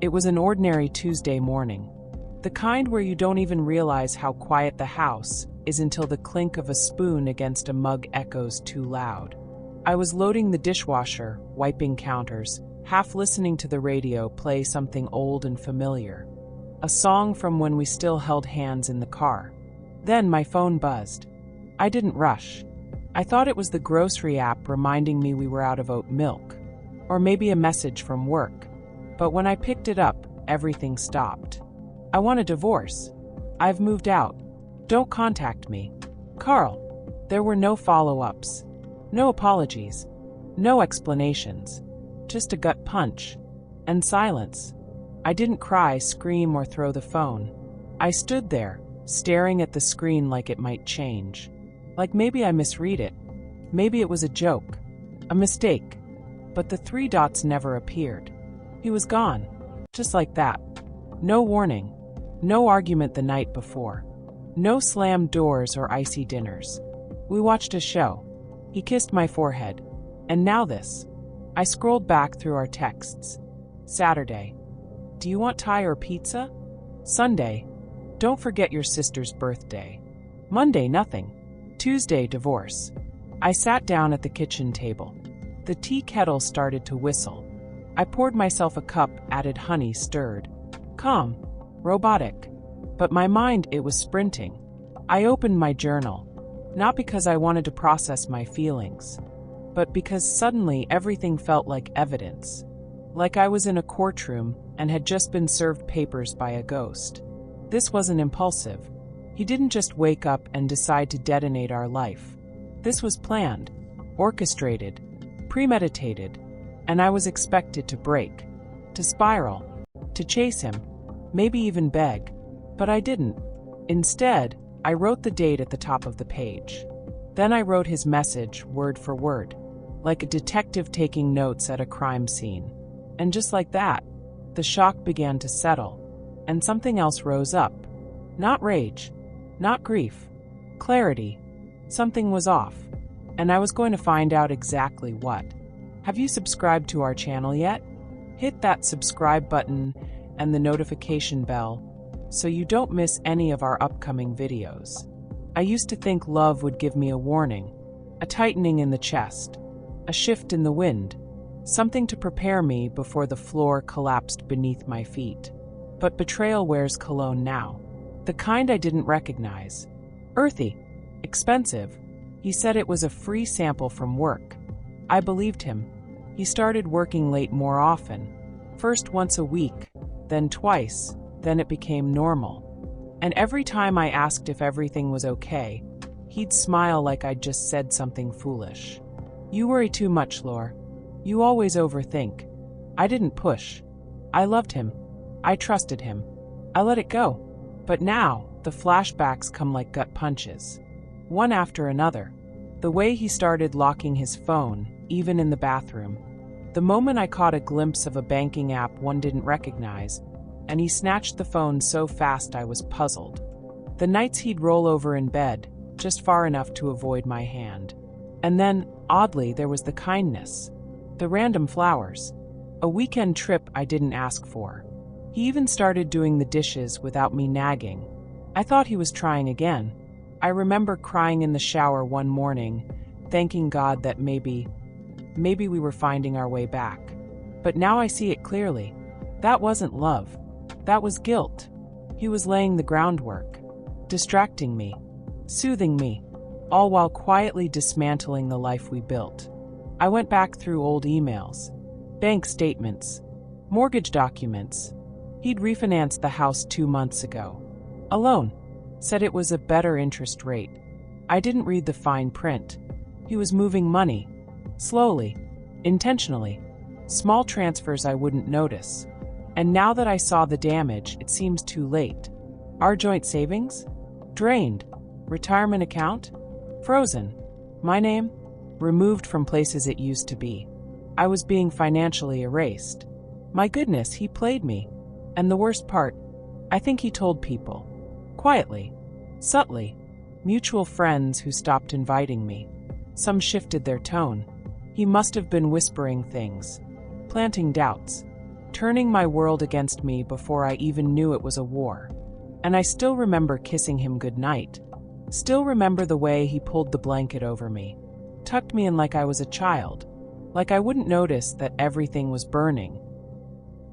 It was an ordinary Tuesday morning. The kind where you don't even realize how quiet the house is until the clink of a spoon against a mug echoes too loud. I was loading the dishwasher, wiping counters, half listening to the radio play something old and familiar. A song from when we still held hands in the car. Then my phone buzzed. I didn't rush. I thought it was the grocery app reminding me we were out of oat milk. Or maybe a message from work. But when I picked it up, everything stopped. I want a divorce. I've moved out. Don't contact me. Carl. There were no follow-ups. No apologies. No explanations. Just a gut punch. And silence. I didn't cry, scream, or throw the phone. I stood there, staring at the screen like it might change. Like maybe I misread it. Maybe it was a joke. A mistake. But the three dots never appeared. He was gone. Just like that. No warning. No argument the night before. No slammed doors or icy dinners. We watched a show. He kissed my forehead. And now this. I scrolled back through our texts. Saturday. Do you want Thai or pizza? Sunday. Don't forget your sister's birthday. Monday, nothing. Tuesday, divorce. I sat down at the kitchen table. The tea kettle started to whistle. I poured myself a cup, added honey, stirred. Calm. Robotic. But my mind, it was sprinting. I opened my journal. Not because I wanted to process my feelings, but because suddenly everything felt like evidence. Like I was in a courtroom and had just been served papers by a ghost. This wasn't impulsive. He didn't just wake up and decide to detonate our life. This was planned, orchestrated, premeditated, and I was expected to break, to spiral, to chase him, maybe even beg. But I didn't. Instead, I wrote the date at the top of the page. Then I wrote his message, word for word, like a detective taking notes at a crime scene. And just like that, the shock began to settle, and something else rose up. Not rage, not grief, clarity. Something was off, and I was going to find out exactly what. Have you subscribed to our channel yet? Hit that subscribe button and the notification bell so you don't miss any of our upcoming videos. I used to think love would give me a warning, a tightening in the chest, a shift in the wind, something to prepare me before the floor collapsed beneath my feet. But betrayal wears cologne now, the kind I didn't recognize. Earthy, expensive. He said it was a free sample from work. I believed him. He started working late more often, first once a week, then twice, then it became normal. And every time I asked if everything was okay, he'd smile like I'd just said something foolish. You worry too much, Lore. You always overthink. I didn't push. I loved him. I trusted him. I let it go. But now, the flashbacks come like gut punches. One after another. The way he started locking his phone, even in the bathroom. The moment I caught a glimpse of a banking app one didn't recognize, and he snatched the phone so fast I was puzzled. The nights he'd roll over in bed, just far enough to avoid my hand. And then, oddly, there was the kindness. The random flowers. A weekend trip I didn't ask for. He even started doing the dishes without me nagging. I thought he was trying again. I remember crying in the shower one morning, thanking God that maybe we were finding our way back. But now I see it clearly. That wasn't love. That was guilt. He was laying the groundwork, distracting me, soothing me, all while quietly dismantling the life we built. I went back through old emails, bank statements, mortgage documents. He'd refinanced the house 2 months ago. Alone. Said it was a better interest rate. I didn't read the fine print. He was moving money. Slowly. Intentionally. Small transfers I wouldn't notice. And now that I saw the damage, it seems too late. Our joint savings? Drained. Retirement account? Frozen. My name? Removed from places it used to be. I was being financially erased. My goodness, he played me. And the worst part, I think he told people. Quietly. Subtly. Mutual friends who stopped inviting me. Some shifted their tone. He must have been whispering things. Planting doubts. turning my world against me before I even knew it was a war. And I still remember kissing him goodnight. Still remember the way he pulled the blanket over me, tucked me in like I was a child, like I wouldn't notice that everything was burning.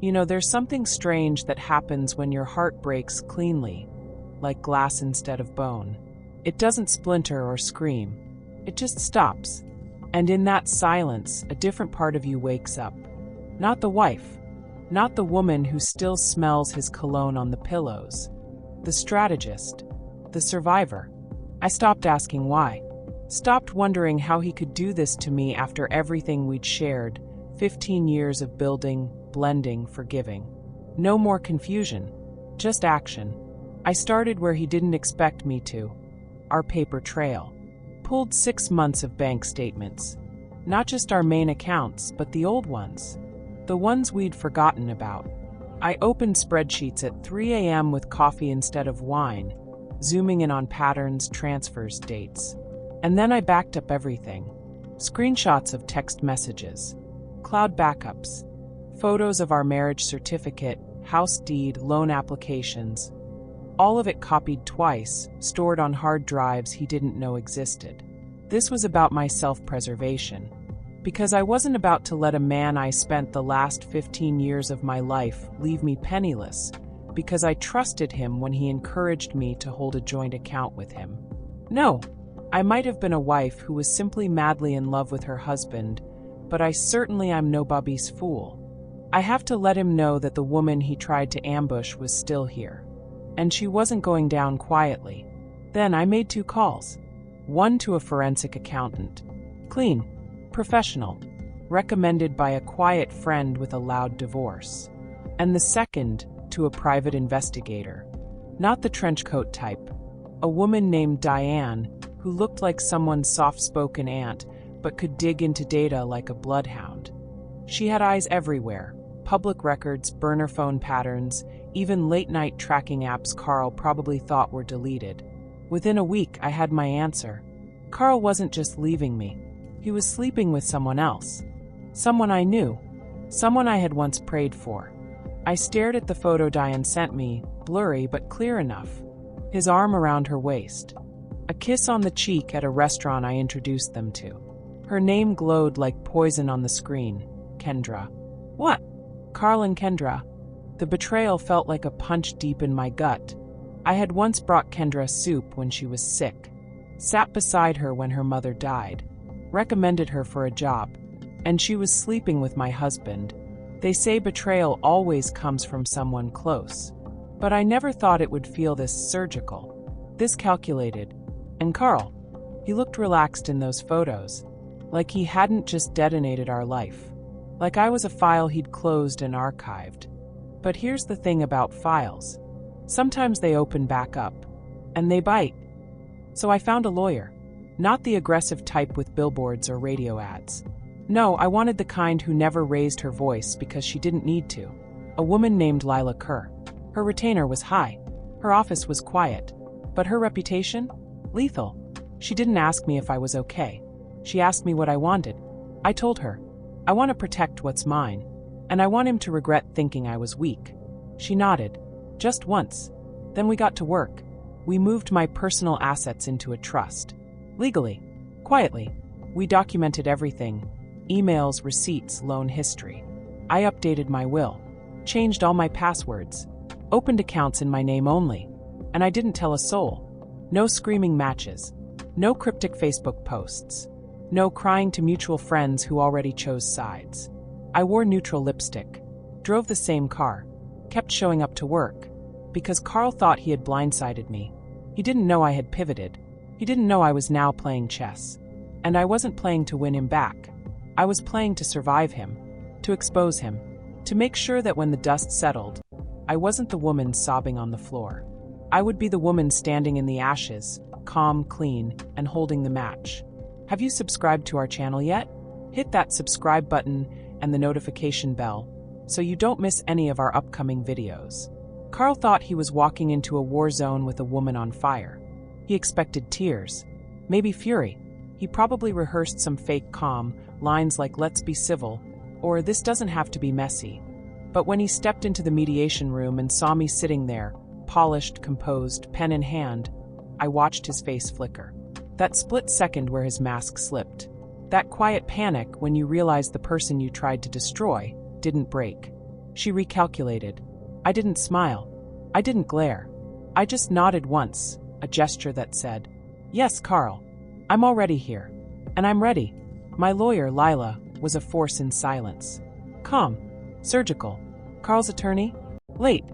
You know, there's something strange that happens when your heart breaks cleanly, like glass instead of bone. It doesn't splinter or scream. It just stops. And in that silence, a different part of you wakes up. Not the wife, not the woman who still smells his cologne on the pillows. The strategist, the survivor. I stopped asking why. Stopped wondering how he could do this to me after everything we'd shared, 15 years of building, blending, forgiving. No more confusion, just action. I started where he didn't expect me to. Our paper trail. Pulled 6 months of bank statements. Not just our main accounts, but the old ones. The ones we'd forgotten about. I opened spreadsheets at 3 a.m. with coffee instead of wine, zooming in on patterns, transfers, dates. And then I backed up everything. Screenshots of text messages, cloud backups, photos of our marriage certificate, house deed, loan applications. All of it copied twice, stored on hard drives he didn't know existed. This was about my self-preservation. Because I wasn't about to let a man I spent the last 15 years of my life leave me penniless, because I trusted him when he encouraged me to hold a joint account with him. No, I might have been a wife who was simply madly in love with her husband, but I certainly am no Bobby's fool. I have to let him know that the woman he tried to ambush was still here. And she wasn't going down quietly. Then I made 2 calls. One to a forensic accountant. Clean. Professional, recommended by a quiet friend with a loud divorce. And the second to a private investigator. Not the trenchcoat type. A woman named Diane, who looked like someone's soft-spoken aunt, but could dig into data like a bloodhound. She had eyes everywhere. Public records, burner phone patterns, even late-night tracking apps Carl probably thought were deleted. Within a week, I had my answer. Carl wasn't just leaving me. He was sleeping with someone else. Someone I knew. Someone I had once prayed for. I stared at the photo Diane sent me, blurry but clear enough. His arm around her waist. A kiss on the cheek at a restaurant I introduced them to. Her name glowed like poison on the screen. Kendra. What? Carl and Kendra. The betrayal felt like a punch deep in my gut. I had once brought Kendra soup when she was sick. Sat beside her when her mother died. Recommended her for a job, and she was sleeping with my husband. They say betrayal always comes from someone close, but I never thought it would feel this surgical, this calculated. And Carl, he looked relaxed in those photos, like he hadn't just detonated our life, like I was a file he'd closed and archived. But here's the thing about files. Sometimes they open back up, and they bite. So I found a lawyer. Not the aggressive type with billboards or radio ads. No, I wanted the kind who never raised her voice because she didn't need to. A woman named Lila Kerr. Her retainer was high. Her office was quiet. But her reputation? Lethal. She didn't ask me if I was okay. She asked me what I wanted. I told her, I want to protect what's mine. And I want him to regret thinking I was weak. She nodded. Just once. Then we got to work. We moved my personal assets into a trust. Legally. Quietly. We documented everything. Emails, receipts, loan history. I updated my will. Changed all my passwords. Opened accounts in my name only. And I didn't tell a soul. No screaming matches. No cryptic Facebook posts. No crying to mutual friends who already chose sides. I wore neutral lipstick. Drove the same car. Kept showing up to work. Because Carl thought he had blindsided me. He didn't know I had pivoted. He didn't know I was now playing chess. And I wasn't playing to win him back. I was playing to survive him, to expose him, to make sure that when the dust settled, I wasn't the woman sobbing on the floor. I would be the woman standing in the ashes, calm, clean, and holding the match. Have you subscribed to our channel yet? Hit that subscribe button and the notification bell so you don't miss any of our upcoming videos. Carl thought he was walking into a war zone with a woman on fire. He expected tears, maybe fury. He probably rehearsed some fake calm, lines like "let's be civil," or "this doesn't have to be messy." But when he stepped into the mediation room and saw me sitting there, polished, composed, pen in hand, I watched his face flicker. That split second where his mask slipped. That quiet panic when you realize the person you tried to destroy didn't break. She recalculated. I didn't smile. I didn't glare. I just nodded once, a gesture that said, "Yes, Carl. I'm already here. And I'm ready." My lawyer, Lila, was a force in silence. Calm. Surgical. Carl's attorney? Late.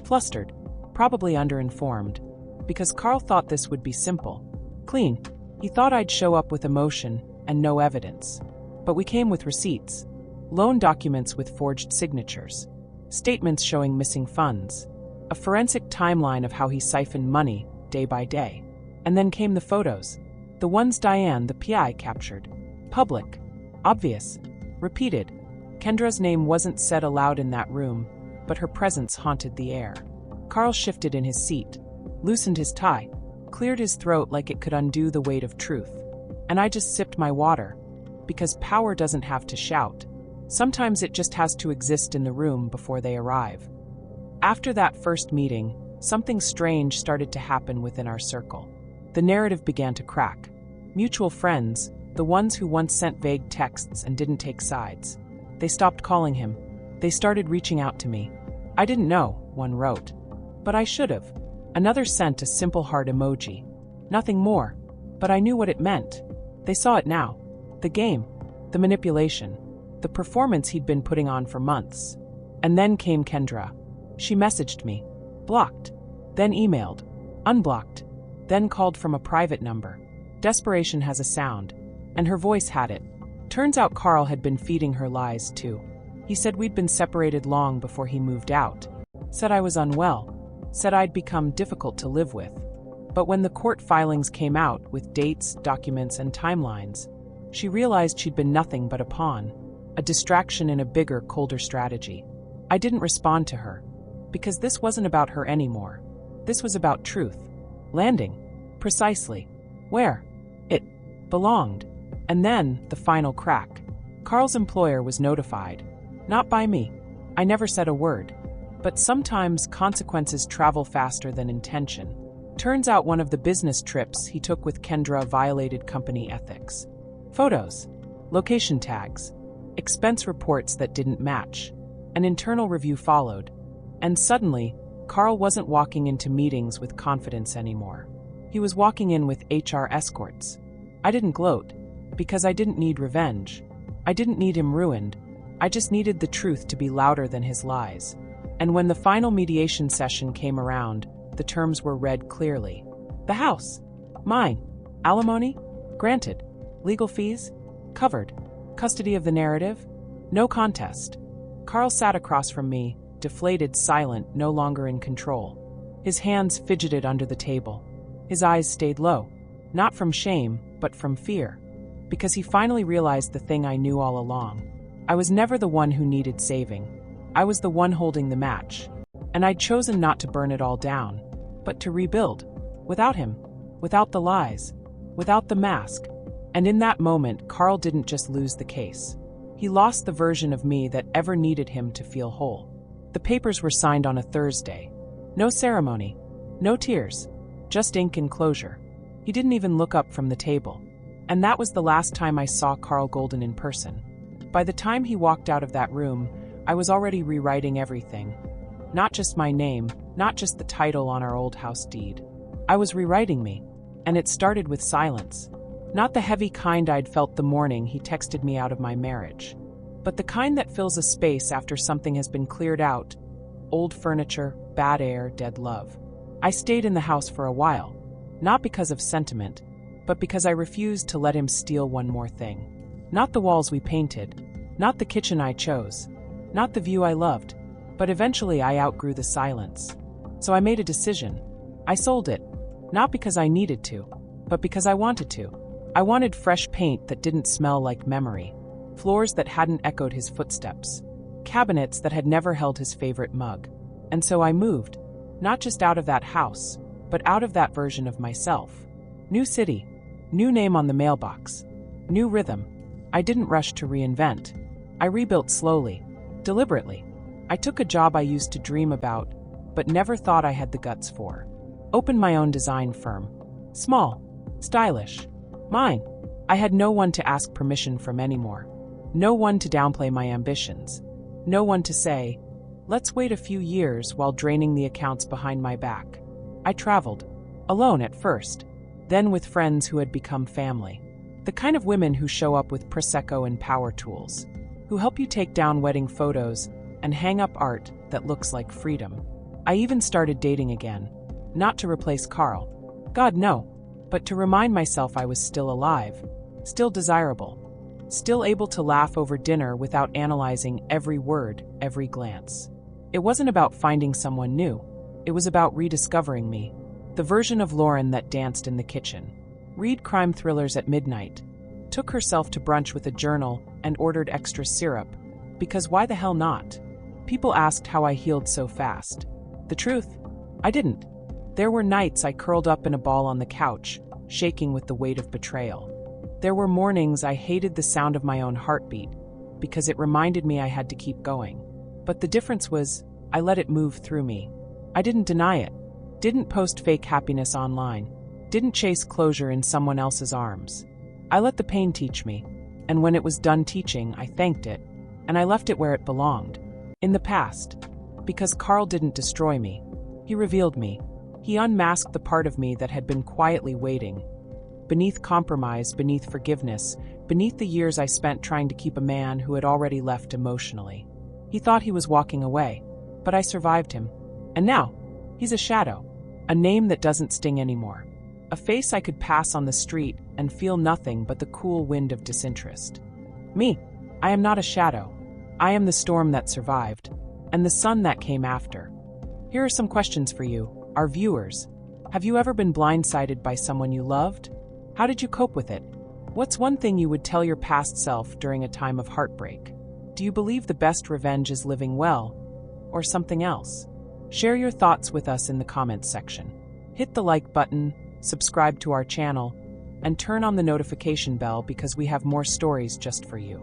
Flustered. Probably underinformed. Because Carl thought this would be simple. Clean. He thought I'd show up with emotion and no evidence. But we came with receipts. Loan documents with forged signatures. Statements showing missing funds. A forensic timeline of how he siphoned money, day by day. And then came the photos. The ones Diane, the PI, captured. Public. Obvious. Repeated. Kendra's name wasn't said aloud in that room, but her presence haunted the air. Carl shifted in his seat, loosened his tie, cleared his throat like it could undo the weight of truth. And I just sipped my water, because power doesn't have to shout. Sometimes it just has to exist in the room before they arrive. After that first meeting, something strange started to happen within our circle. The narrative began to crack. Mutual friends, the ones who once sent vague texts and didn't take sides. They stopped calling him. They started reaching out to me. I didn't know, one wrote. But I should have. Another sent a simple heart emoji. Nothing more. But I knew what it meant. They saw it now. The game. The manipulation. The performance he'd been putting on for months. And then came Kendra. She messaged me. Blocked. Then emailed. Unblocked. Then called from a private number. Desperation has a sound. And her voice had it. Turns out Carl had been feeding her lies too. He said we'd been separated long before he moved out. Said I was unwell. Said I'd become difficult to live with. But when the court filings came out with dates, documents, and timelines, she realized she'd been nothing but a pawn, a distraction in a bigger, colder strategy. I didn't respond to her, because this wasn't about her anymore. This was about truth. Landing. Precisely. Where it belonged. And then, the final crack. Carl's employer was notified. Not by me. I never said a word. But sometimes consequences travel faster than intention. Turns out one of the business trips he took with Kendra violated company ethics. Photos. Location tags. Expense reports that didn't match. An internal review followed. And suddenly, Carl wasn't walking into meetings with confidence anymore. He was walking in with HR escorts. I didn't gloat. Because I didn't need revenge. I didn't need him ruined. I just needed the truth to be louder than his lies. And when the final mediation session came around, the terms were read clearly. The house. Mine. Alimony? Granted. Legal fees? Covered. Custody of the narrative? No contest. Carl sat across from me, deflated, silent, no longer in control. His hands fidgeted under the table. His eyes stayed low. Not from shame, but from fear. Because he finally realized the thing I knew all along. I was never the one who needed saving. I was the one holding the match. And I'd chosen not to burn it all down, but to rebuild. Without him. Without the lies. Without the mask. And in that moment, Carl didn't just lose the case. He lost the version of me that ever needed him to feel whole. The papers were signed on a Thursday. No ceremony. No tears. Just ink and closure. He didn't even look up from the table. And that was the last time I saw Carl Golden in person. By the time he walked out of that room, I was already rewriting everything. Not just my name, not just the title on our old house deed. I was rewriting me, and it started with silence. Not the heavy kind I'd felt the morning he texted me out of my marriage, but the kind that fills a space after something has been cleared out. Old furniture, bad air, dead love. I stayed in the house for a while, not because of sentiment, but because I refused to let him steal one more thing. Not the walls we painted, not the kitchen I chose, not the view I loved, but eventually I outgrew the silence. So I made a decision. I sold it, not because I needed to, but because I wanted to. I wanted fresh paint that didn't smell like memory, floors that hadn't echoed his footsteps, cabinets that had never held his favorite mug. And so I moved, not just out of that house, but out of that version of myself. New city. New name on the mailbox. New rhythm. I didn't rush to reinvent. I rebuilt slowly, deliberately. I took a job I used to dream about, but never thought I had the guts for. Opened my own design firm. Small, stylish, mine. I had no one to ask permission from anymore. No one to downplay my ambitions. No one to say, let's wait a few years while draining the accounts behind my back. I traveled, alone at first, then with friends who had become family. The kind of women who show up with Prosecco and power tools, who help you take down wedding photos and hang up art that looks like freedom. I even started dating again, not to replace Carl. God, no, but to remind myself I was still alive, still desirable, still able to laugh over dinner without analyzing every word, every glance. It wasn't about finding someone new. It was about rediscovering me, the version of Lauren that danced in the kitchen, read crime thrillers at midnight, took herself to brunch with a journal and ordered extra syrup, because why the hell not? People asked how I healed so fast. The truth? I didn't. There were nights I curled up in a ball on the couch, shaking with the weight of betrayal. There were mornings I hated the sound of my own heartbeat, because it reminded me I had to keep going. But the difference was, I let it move through me. I didn't deny it, didn't post fake happiness online, didn't chase closure in someone else's arms. I let the pain teach me, and when it was done teaching, I thanked it, and I left it where it belonged, in the past. Because Carl didn't destroy me. He revealed me. He unmasked the part of me that had been quietly waiting. Beneath compromise, beneath forgiveness, beneath the years I spent trying to keep a man who had already left emotionally. He thought he was walking away, but I survived him. And now, he's a shadow, a name that doesn't sting anymore. A face I could pass on the street and feel nothing but the cool wind of disinterest. Me, I am not a shadow. I am the storm that survived, and the sun that came after. Here are some questions for you, our viewers. Have you ever been blindsided by someone you loved? How did you cope with it? What's one thing you would tell your past self during a time of heartbreak? Do you believe the best revenge is living well, or something else? Share your thoughts with us in the comments section. Hit the like button, subscribe to our channel, and turn on the notification bell because we have more stories just for you.